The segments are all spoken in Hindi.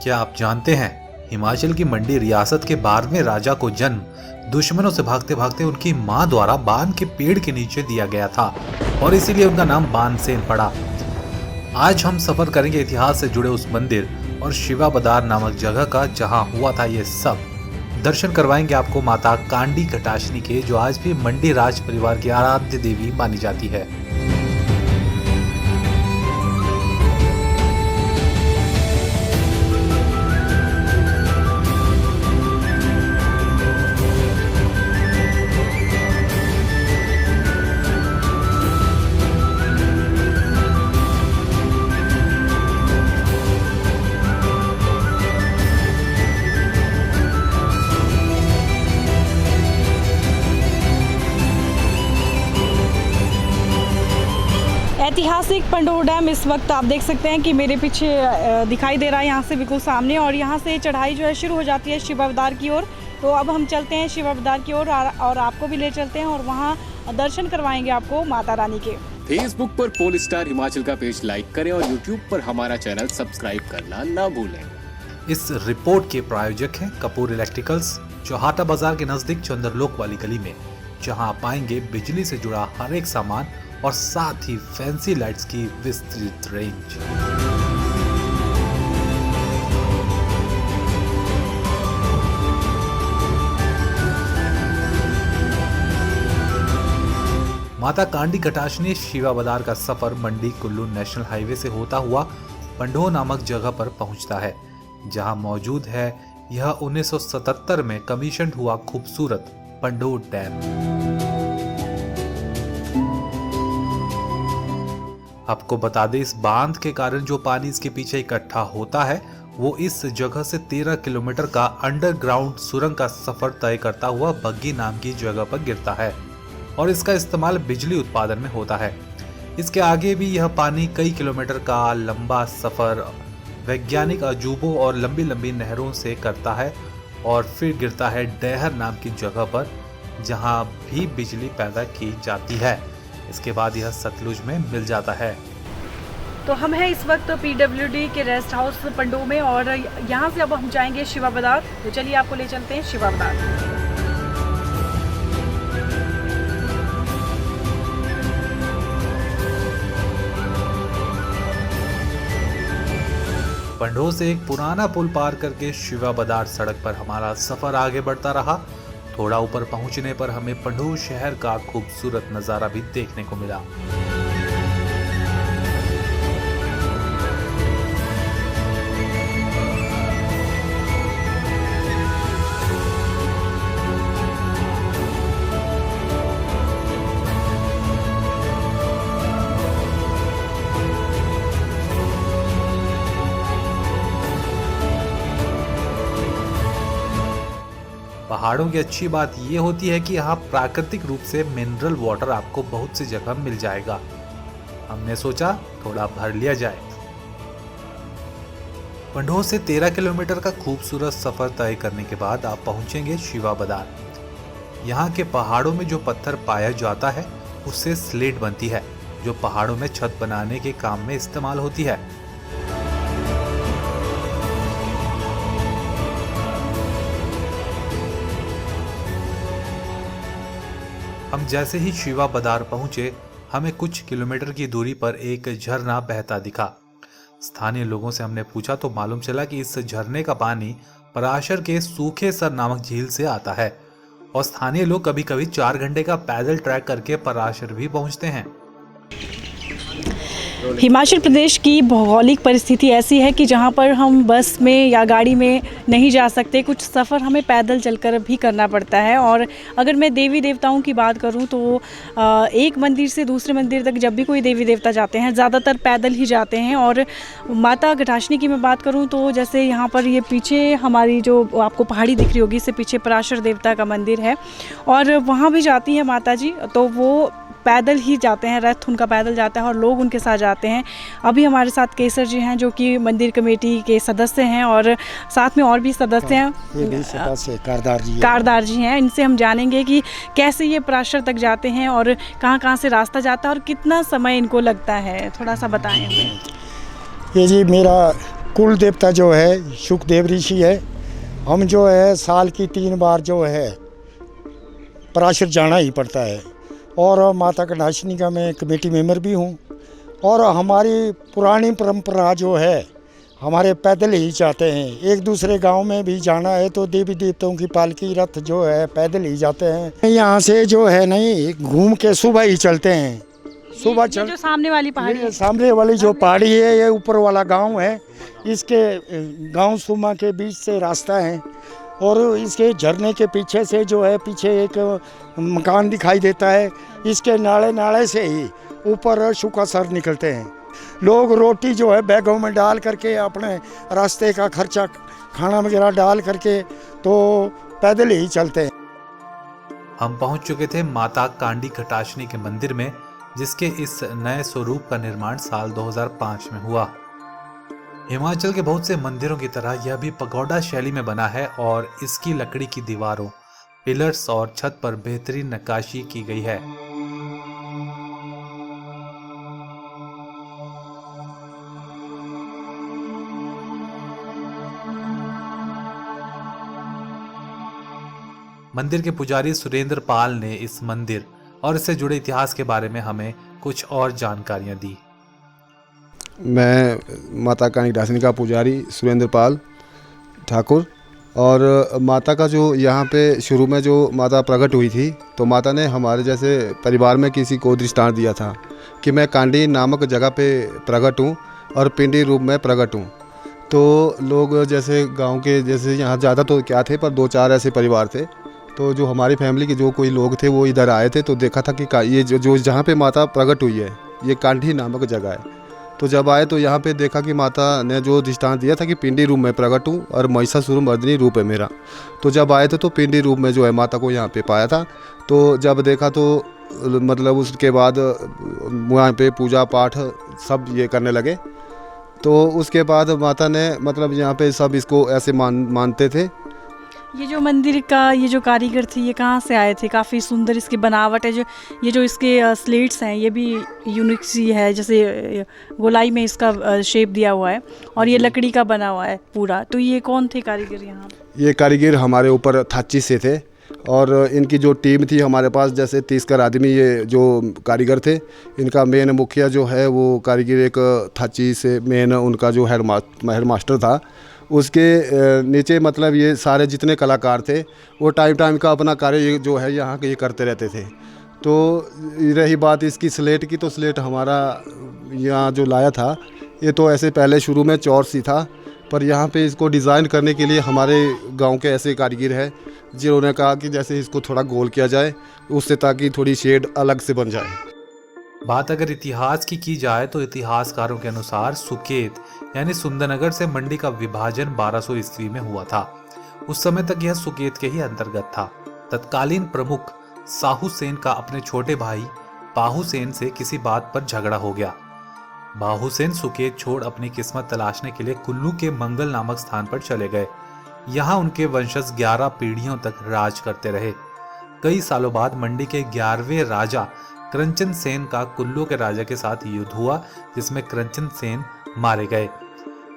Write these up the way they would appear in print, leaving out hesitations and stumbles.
क्या आप जानते हैं, हिमाचल की मंडी रियासत के 12वें राजा को जन्म दुश्मनों से भागते भागते उनकी मां द्वारा बान के पेड़ के नीचे दिया गया था और इसीलिए उनका नाम बानसेन पड़ा। आज हम सफर करेंगे इतिहास से जुड़े उस मंदिर और शिवाबदार नामक जगह का जहां हुआ था ये सब। दर्शन करवाएंगे आपको माता कांडी कटाशनी के, जो आज भी मंडी राज परिवार की आराध्य देवी मानी जाती है। ऐतिहासिक पंडोह डैम इस वक्त आप देख सकते हैं कि मेरे पीछे दिखाई दे रहा है, यहाँ से बिल्कुल सामने, और यहाँ से चढ़ाई जो है शुरू हो जाती है शिवाबदार की ओर। तो अब हम चलते हैं शिवाबदार की ओर और आपको भी ले चलते हैं और वहाँ दर्शन करवाएंगे आपको माता रानी के। फेसबुक पर पोलस्टार हिमाचल का पेज लाइक करें और यूट्यूब पर हमारा चैनल सब्सक्राइब करना ना भूलें। इस रिपोर्ट के प्रायोजक हैं कपूर इलेक्ट्रिकल्स, चौहाटा बाजार के नजदीक चंद्रलोक वाली गली में, जहां आप पाएंगे बिजली से जुड़ा हर एक सामान और साथ ही फैंसी लाइट्स की विस्तृत रेंज। माता कांडी कटाशनी शिवाबदार का सफर मंडी कुल्लू नेशनल हाईवे से होता हुआ पंडोह नामक जगह पर पहुंचता है, जहां मौजूद है यह 1977 में कमीशन हुआ खूबसूरत पंडोह डैम। आपको बता दें, इस बांध के कारण जो पानी इसके पीछे इकट्ठा होता है वो इस जगह से 13 किलोमीटर का अंडरग्राउंड सुरंग का सफर तय करता हुआ बग्गी नाम की जगह पर गिरता है और इसका इस्तेमाल बिजली उत्पादन में होता है। इसके आगे भी यह पानी कई किलोमीटर का लंबा सफर वैज्ञानिक अजूबों और लंबी लंबी नहरों से करता है और फिर गिरता है डैहर नाम की जगह पर, जहां भी बिजली पैदा की जाती है। इसके बाद यह सतलुज में मिल जाता है। तो हम हैं इस वक्त PWD के रेस्ट हाउस पंडोह में और यहाँ से अब हम जाएंगे शिवाबदार। तो चलिए आपको ले चलते हैं शिवाबदार। पंडोह से एक पुराना पुल पार करके शिवाबदार सड़क पर हमारा सफर आगे बढ़ता रहा। थोड़ा ऊपर पहुंचने पर हमें पंडोह शहर का खूबसूरत नजारा भी देखने को मिला। पहाड़ों की अच्छी बात यह होती है कि यहाँ प्राकृतिक रूप से मिनरल वाटर आपको बहुत सी जगह मिल जाएगा। हमने सोचा थोड़ा भर लिया जाए। पंडोह से 13 किलोमीटर का खूबसूरत सफर तय करने के बाद आप पहुंचेंगे शिवाबदार। यहाँ के पहाड़ों में जो पत्थर पाया जाता है उससे स्लेट बनती है, जो पहाड़ों में छत बनाने के काम में इस्तेमाल होती है। हम जैसे ही शिवाबदार पहुंचे, हमें कुछ किलोमीटर की दूरी पर एक झरना बहता दिखा। स्थानीय लोगों से हमने पूछा तो मालूम चला कि इस झरने का पानी पराशर के सूखे सर नामक झील से आता है और स्थानीय लोग कभी कभी 4 घंटे का पैदल ट्रैक करके पराशर भी पहुंचते हैं। हिमाचल प्रदेश की भौगोलिक परिस्थिति ऐसी है कि जहाँ पर हम बस में या गाड़ी में नहीं जा सकते, कुछ सफ़र हमें पैदल चलकर भी करना पड़ता है। और अगर मैं देवी देवताओं की बात करूँ तो एक मंदिर से दूसरे मंदिर तक जब भी कोई देवी देवता जाते हैं ज़्यादातर पैदल ही जाते हैं। और माता कटाशनी की मैं बात करूँ तो जैसे यहाँ पर ये पीछे हमारी जो आपको पहाड़ी दिख रही होगी, इससे पीछे पराशर देवता का मंदिर है और वहाँ भी जाती है माता जी, तो वो पैदल ही जाते हैं, रथ उनका पैदल जाता है और लोग उनके साथ जाते हैं। अभी हमारे साथ केसर जी हैं जो कि मंदिर कमेटी के सदस्य हैं और साथ में और भी सदस्य हैं, कारदार जी हैं। इनसे हम जानेंगे कि कैसे ये पराशर तक जाते हैं और कहाँ से रास्ता जाता है और कितना समय इनको लगता है, थोड़ा सा बताएं हमें। ये जी मेरा कुल देवता जो है सुखदेव ऋषि है। हम जो है साल की 3 बार जो है पराशर जाना ही पड़ता है। और माता का नाशनी का मैं कमेटी मेंबर भी हूँ। और हमारी पुरानी परंपरा जो है हमारे पैदल ही जाते हैं। एक दूसरे गांव में भी जाना है तो देवी देवताओं की पालकी रथ जो है पैदल ही जाते हैं। यहाँ से जो है नहीं घूम के सुबह ही चलते हैं। सुबह ये जो सामने वाली पहाड़ी है, सामने वाली जो पहाड़ी है ये ऊपर वाला गांव है। इसके गांव सुमा के बीच से रास्ता है और इसके झरने के पीछे से जो है पीछे एक मकान दिखाई देता है। इसके नाले नाले से ही ऊपर शुकासर निकलते हैं। लोग रोटी जो है बैगों में डाल करके अपने रास्ते का खर्चा खाना वगैरह डाल करके तो पैदल ही चलते हैं। हम पहुंच चुके थे माता कांडी खटाशनी के मंदिर में, जिसके इस नए स्वरूप का निर्माण साल 2005 में हुआ। हिमाचल के बहुत से मंदिरों की तरह यह भी पगोडा शैली में बना है और इसकी लकड़ी की दीवारों, पिलर्स और छत पर बेहतरीन नक्काशी की गई है। मंदिर के पुजारी सुरेंद्र पाल ने इस मंदिर और इससे जुड़े इतिहास के बारे में हमें कुछ और जानकारियां दी। मैं माता कांडी खटाशनी का पुजारी सुरेंद्र पाल ठाकुर। और माता का जो यहाँ पे शुरू में जो माता प्रकट हुई थी तो माता ने हमारे जैसे परिवार में किसी को दृष्टांत दिया था कि मैं कांडी नामक जगह पे प्रकट हूँ और पिंडी रूप में प्रकट हूँ। तो लोग जैसे गांव के जैसे यहाँ ज़्यादा तो क्या थे पर 2-4 ऐसे परिवार थे। तो जो हमारी फैमिली के जो कोई लोग थे वो इधर आए थे तो देखा था कि ये जो जहाँ पे माता प्रकट हुई है ये कांडी नामक जगह है। तो जब आए तो यहाँ पे देखा कि माता ने जो दृष्टांत दिया था कि पिंडी रूप में प्रकट हूँ और महिषासुर मर्दिनी रूप है मेरा। तो जब आए थे तो पिंडी रूप में जो है माता को यहाँ पे पाया था। तो जब देखा तो मतलब उसके बाद वहाँ पे पूजा पाठ सब ये करने लगे। तो उसके बाद माता ने मतलब यहाँ पे सब इसको ऐसे मानते थे। ये जो मंदिर का ये जो कारीगर थे ये कहाँ से आए थे? काफ़ी सुंदर इसकी बनावट है। जो इसके स्लेट्स हैं ये भी यूनिक सी है, जैसे गोलाई में इसका शेप दिया हुआ है और ये लकड़ी का बना हुआ है पूरा। तो ये कौन थे कारीगर यहाँ? ये कारीगर हमारे ऊपर थाची से थे और इनकी जो टीम थी हमारे पास जैसे 30 आदमी ये जो कारीगर थे। इनका मेन मुखिया जो है वो कारीगर एक थाची से मेन उनका जो हेड मास्टर था। उसके नीचे मतलब ये सारे जितने कलाकार थे वो टाइम का अपना कार्य जो है यहाँ के ये करते रहते थे। तो रही बात इसकी स्लेट की, तो स्लेट हमारा यहाँ जो लाया था ये तो ऐसे पहले शुरू में चौर सी था, पर यहाँ पे इसको डिज़ाइन करने के लिए हमारे गांव के ऐसे कारीगर हैं जिन्होंने कहा कि जैसे इसको थोड़ा गोल किया जाए उससे ताकि थोड़ी शेड अलग से बन जाए। बात अगर इतिहास की जाए तो इतिहासकारों के अनुसार सुकेत यानी सुंदरनगर से मंडी का विभाजन 1200 ईस्वी में हुआ था। उस समय तक यह सुकेत के ही अंतर्गत था। तत्कालीन प्रमुख साहू सेन का अपने छोटे भाई बाहू सेन से किसी बात पर झगड़ा हो गया। बाहू सेन सुकेत छोड़ अपनी किस्मत तलाशने के लिए कुल्लू के मंगल नामक स्थान पर चले गए। यहाँ उनके वंशज 11 पीढ़ियों तक राज करते रहे। कई सालों बाद मंडी के 11वें राजा करंचन सेन का कुल्लू के राजा के साथ युद्ध हुआ, जिसमें करंचन सेन मारे गए।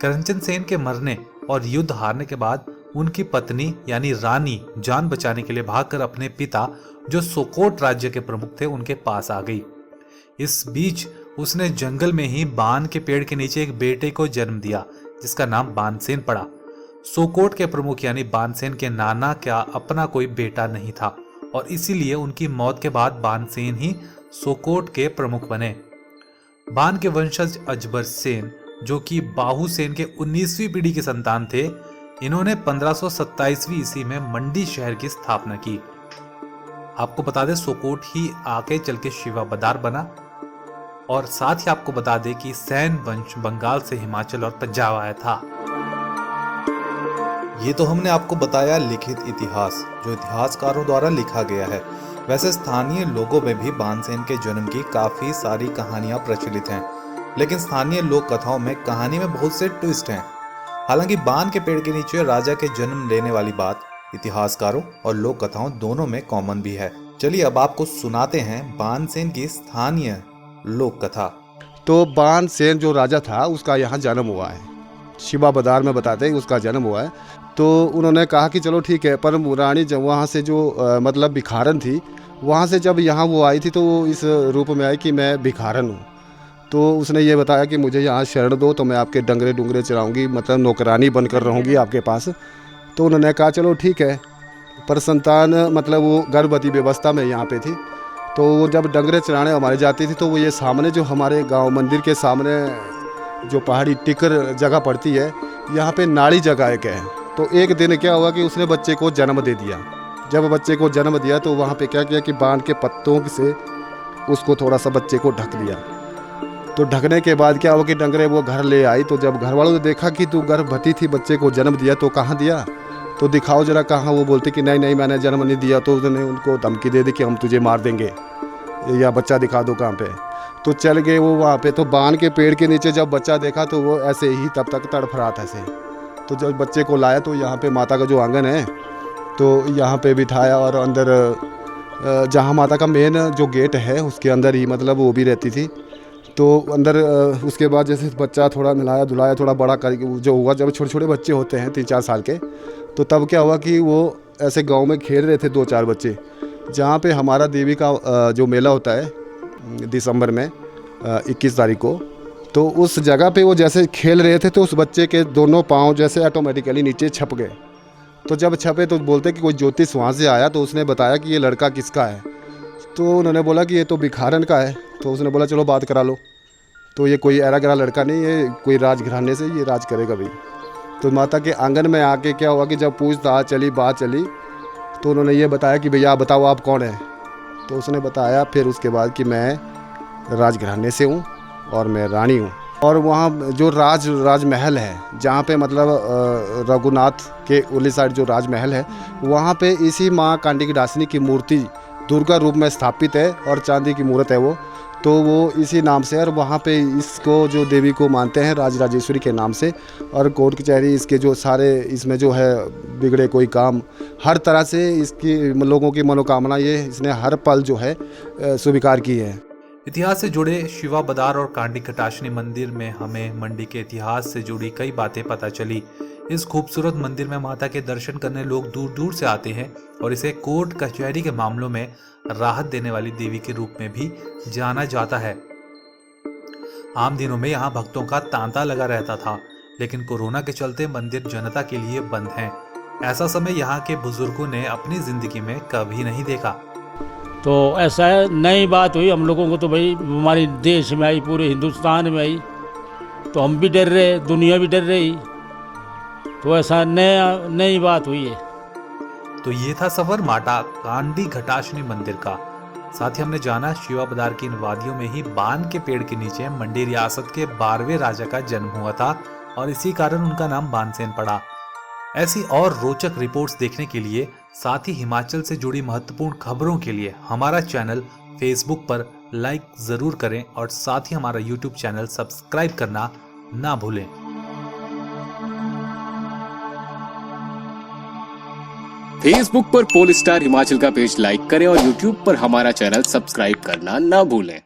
करंचन सेन के मरने और युद्ध हारने के बाद उनकी पत्नी यानी रानी जान बचाने के लिए भागकर अपने पिता जो सोकोट राज्य के प्रमुख थे उनके पास आ गई। इस बीच उसने जंगल में ही बान के पेड़ के नीचे एक बेटे को जन्म दिया जिसका नाम बानसेन पड़ा। सोकोट के प्रमुख यानी बानसेन के नाना का अपना कोई बेटा नहीं था और इसीलिए उनकी मौत के बाद बानसेन ही सोकोट के प्रमुख बने। बान के वंशज अजबर सेन जो कि बाहू सेन के 19वीं पीढ़ी के संतान थे, इन्होंने 1527वीं ईस्वी में मंडी शहर की स्थापना की। आपको बता दें सोकोट ही आगे चल के शिवाबदार बना। और साथ ही आपको बता दें कि सैन वंश बंगाल से हिमाचल और पंजाब आया था। ये तो हमने आपको बताया लिखित इतिहास जो इतिहासकारों द्वारा लिखा गया है। वैसे स्थानीय लोगों में भी बानसेन के जन्म की काफी सारी कहानियां प्रचलित हैं, लेकिन स्थानीय लोक कथाओं में कहानी में बहुत से ट्विस्ट हैं। हालांकि बान के पेड़ के नीचे राजा के जन्म लेने वाली बात इतिहासकारों और लोक कथाओं दोनों में कॉमन भी है। चलिए अब आपको सुनाते हैं बानसेन की स्थानीय लोक कथा। तो बानसेन जो राजा था उसका यहाँ जन्म हुआ है, शिवा बदार में बताते हैं उसका जन्म हुआ है। तो उन्होंने कहा कि चलो ठीक है, पर रानी जब वहाँ से जो मतलब भिखारन थी, वहाँ से जब यहाँ वो आई थी तो वो इस रूप में आई कि मैं भिखारन हूँ। तो उसने ये बताया कि मुझे यहाँ शरण दो तो मैं आपके डंगरे डुंगरे चलाऊँगी, मतलब नौकरानी बनकर रहूँगी आपके पास। तो उन्होंने कहा चलो ठीक है, पर संतान मतलब वो गर्भवती व्यवस्था में यहाँ पे थी। तो वो जब डंगरे चराने हमारे जाती थी तो वो ये सामने जो हमारे गांव मंदिर के सामने जो पहाड़ी टिकर जगह पड़ती है, यहाँ पे नाड़ी जगह एक है। तो एक दिन क्या हुआ कि उसने बच्चे को जन्म दे दिया। जब बच्चे को जन्म दिया तो वहाँ पे क्या किया कि बांध के पत्तों से उसको थोड़ा सा बच्चे को ढक दिया। तो ढकने के बाद क्या हुआ कि डंगरे वो घर ले आई। तो जब घर वालों ने देखा कि तू गर्भवती थी, बच्चे को जन्म दिया, तो कहाँ दिया, तो दिखाओ जरा कहाँ। वो बोलते कि नहीं नहीं मैंने जन्म नहीं दिया। तो उसने उनको धमकी दे दी कि हम तुझे मार देंगे या बच्चा दिखा दो कहाँ पे। तो चल गए वो वहाँ पे। तो बान के पेड़ के नीचे जब बच्चा देखा तो वो ऐसे ही तब तक तड़फ रहा था ऐसे। तो जब बच्चे को लाया तो यहाँ पे माता का जो आंगन है तो यहाँ पे बिठाया, और अंदर जहाँ माता का मेन जो गेट है उसके अंदर ही मतलब वो भी रहती थी। तो अंदर उसके बाद जैसे बच्चा थोड़ा नहलाया धुलाया, थोड़ा बड़ा कर जो हुआ, जब छोटे छोटे बच्चे होते हैं 3-4 साल के, तो तब क्या हुआ कि वो ऐसे गांव में खेल रहे थे 2-4 बच्चे, जहाँ पे हमारा देवी का जो मेला होता है दिसंबर में 21 तारीख को। तो उस जगह पे वो जैसे खेल रहे थे तो उस बच्चे के दोनों पाँव जैसे ऑटोमेटिकली नीचे छप गए। तो जब छपे तो बोलते कि कोई ज्योतिष वहाँ से आया, तो उसने बताया कि ये लड़का किसका है। तो उन्होंने बोला कि ये तो भिखारन का है। तो उसने बोला चलो बात करा लो। तो ये कोई ऐरा गरा लड़का नहीं, ये कोई राजघराने से ये राज करेगा भी। तो माता के आंगन में आके क्या हुआ कि जब पूछताछ चली, बात चली, तो उन्होंने ये बताया कि भैया आप बताओ आप कौन है। तो उसने बताया फिर उसके बाद कि मैं राजघराने से हूँ और मैं रानी हूँ। और वहाँ जो राजमहल है, जहाँ पे मतलब रघुनाथ के उरली साइड जो राजमहल है, वहाँ पे इसी माँ कांडिकी डासनी की मूर्ति दुर्गा रूप में स्थापित है और चांदी की मूर्त है वो। तो वो इसी नाम से, और वहाँ पे इसको जो देवी को मानते हैं राजराजेश्वरी के नाम से। और कोर्ट कचहरी इसके जो सारे इसमें जो है बिगड़े कोई काम, हर तरह से इसकी लोगों की मनोकामना ये इसने हर पल जो है स्वीकार की है। इतिहास से जुड़े शिवा बदार और कांडिकी डासनी मंदिर में हमें मंडी के इतिहास से जुड़ी कई बातें पता चली। इस खूबसूरत मंदिर में माता के दर्शन करने लोग दूर दूर से आते हैं और इसे कोर्ट कचहरी के मामलों में राहत देने वाली देवी के रूप में भी जाना जाता है। आम दिनों में यहाँ भक्तों का तांता लगा रहता था, लेकिन कोरोना के चलते मंदिर जनता के लिए बंद है। ऐसा समय यहाँ के बुजुर्गों ने अपनी जिंदगी में कभी नहीं देखा। तो ऐसा है, नई बात हुई हम लोगों को। तो भाई हमारे देश में आई, पूरे हिंदुस्तान में आई, तो हम भी डर रहे, दुनिया भी डर रही। तो ऐसा नई बात हुई है। तो ये था सफर माता कांडिकी डासनी मंदिर का। साथ ही हमने जाना शिवा बदार की इन वादियों में ही बान के पेड़ के नीचे मंडी रियासत के 12वें राजा का जन्म हुआ था और इसी कारण उनका नाम बानसेन पड़ा। ऐसी और रोचक रिपोर्ट्स देखने के लिए, साथ ही हिमाचल से जुड़ी महत्वपूर्ण खबरों के लिए हमारा चैनल फेसबुक पर लाइक जरूर करें और साथ ही हमारा यूट्यूब चैनल सब्सक्राइब करना ना भूलें। फेसबुक पर पोल स्टार हिमाचल का पेज लाइक करें और यूट्यूब पर हमारा चैनल सब्सक्राइब करना ना भूलें।